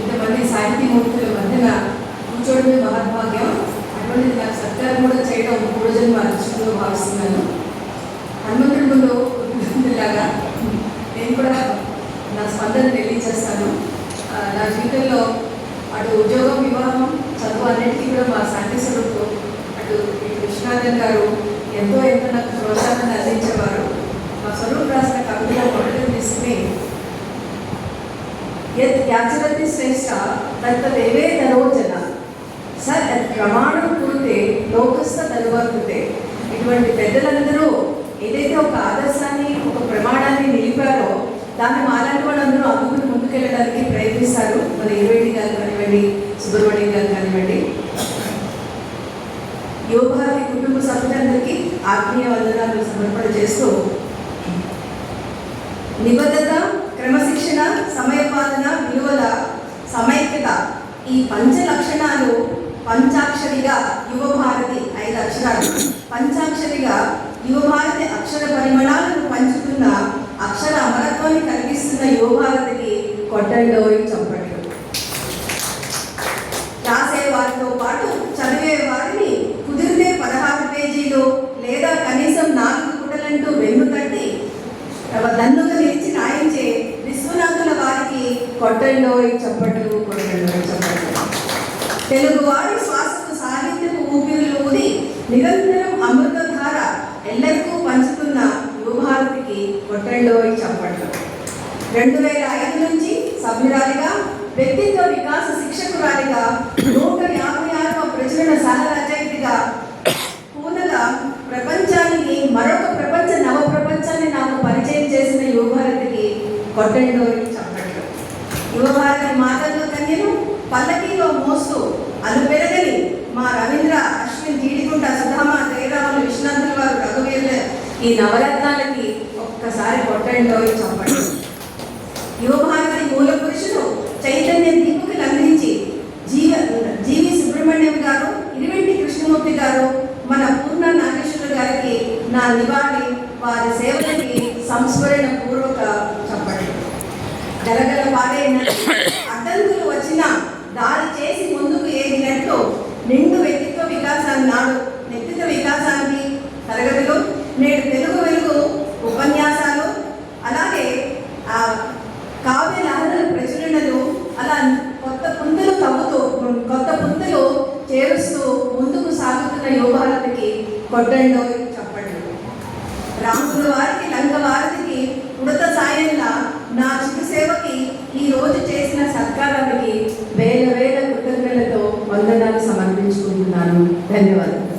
ఇంతమంది సాహితీమూర్తుల మధ్యన కూర్చోవడమే మహద్భాగ్యం. అటువంటిది నాకు సత్కారం కూడా చేయడం పూర్వజన్మ అదృష్టంగా భావిస్తున్నాను. హనుమంతుడి ముందు లాగా నేను కూడా నా స్పందన తెలియజేస్తాను. నా జీవితంలో అటు ఉద్యోగం, వివాహం, చదువు అన్నింటికీ కూడా మా శాంతి స్వరూపు అటు విశ్వనాథన్ గారు ఎంతో నాకు ప్రోత్సాహాన్ని అందించేవారు. మా స్వరూప్ రాసిన కవితలో మొదటి తీసుకుని యాచరతి శ్రేష్ట తత్తదేవే ధనోజన సర్ ప్రమాణం కురితే లోకస్థ ధనువర్తుతే. ఇటువంటి పెద్దలందరూ ఏదైతే ఒక ఆదర్శాన్ని, ఒక ప్రమాణాన్ని నిలిపారో దాన్ని మాలాంటి వాళ్ళందరూ అందుకుని ముందుకెళ్ళడానికి ప్రయత్నిస్తారు. మన ఇరవేటి గారు కానివ్వండి, సుబ్రహ్మణ్యం గారు కానివ్వండి, యువభారతి కుటుంబ సభ్యులందరికీ ఆత్మీయ వందనాలు సమర్పణ చేస్తూ నిబద్ధత, క్రమశిక్షణ, సమయపాలన, విలువల సమైక్యత ఈ పంచ లక్షణాలు పంచాక్షరిగా యువభారతి 5 అక్షరాలు పంచాక్షరిగా యువభారతి అక్షర పరిమళాలను పంచుతున్న అక్షర అమరత్వాన్ని కలిగిస్తున్న యువభారతికి కొట్టండోయి చప్పట్లు. రాసే వారితో పాటు చదివే వారిని కుదిరితే 16 పేజీలు లేదా కనీసం 4 పుటలంటూ వెన్ను తట్టి దన్నుగా నిలిచి రాయించే విశ్వనాథుల వారికి కొట్టండోయి చప్పట్లు, కొట్టండోయి చప్పట్లు. తెలుగువారి శ్వాసకు సాహిత్యపు ఊపిరులు ఊది నిరంతరం అమృతధార ఎల్లరికూ పంచుతున్న యువభారతికి కొట్టండోయి చప్పట్లు. 2005 నుంచి సభ్యురాలిగా, వ్యక్తిత్వ వికాస శిక్షకురాలిగా, 156వ ప్రచురణ సహ రచయితగా పూనగా ప్రపంచానికి మరొక నవ ప్రపంచాన్ని నాకు పరిచయం చేసిన యువభారతికి కొట్టండోయి చప్పట్లు. యువభారతి మాటల్లో కన్యను పల్లకీలో మోస్తూ అలుపెరగని మా రవీంద్ర, అశ్విన్, జీడిగుంట, సుధామ, జయరాములు, విశ్వనాథుల వారు, రఘువీరుల ఈ నవరత్నాలకి ఒక్కసారి కొట్టండోయి చప్పట్లు. యువభారతి మూల పురుషులు చైతన్య దీపుకి అందించి జీవి సుబ్రహ్మణ్యం గారు, ఇరివెంటి కృష్ణమూర్తి గారు, మన పూర్ణ నాగేశ్వర గారికి నా నివాళి. వారి సేవలకి సంస్మరణ పూర్వక చప్పట్లు. గలగల పాడే అడ్డంకులు వచ్చినా దారి చేసి ముందుకు ఏగినట్లు నిండు వ్యక్తిత్వ వికాసాన్ని నాడు వ్యక్తిత్వ వికాసానికి తరగతులు, నేడు తెలుగు వెలుగు ఉపన్యాసాలు, అలాగే కావ్య లహరుల ప్రచురణలు, అలా కొత్త పుంతలు చేరుస్తూ ముందుకు సాగుతున్న యువభారతికి కొట్టండోయి చప్పట్లు. రాముల వారికి, లంక వారికి ఉడత సాయంగా నా చిరు సేవకి ఈ రోజు చేసిన సత్కారానికి వేల కృతజ్ఞతలతో వందనాలు సమర్పించుకుంటున్నాను. ధన్యవాదాలు.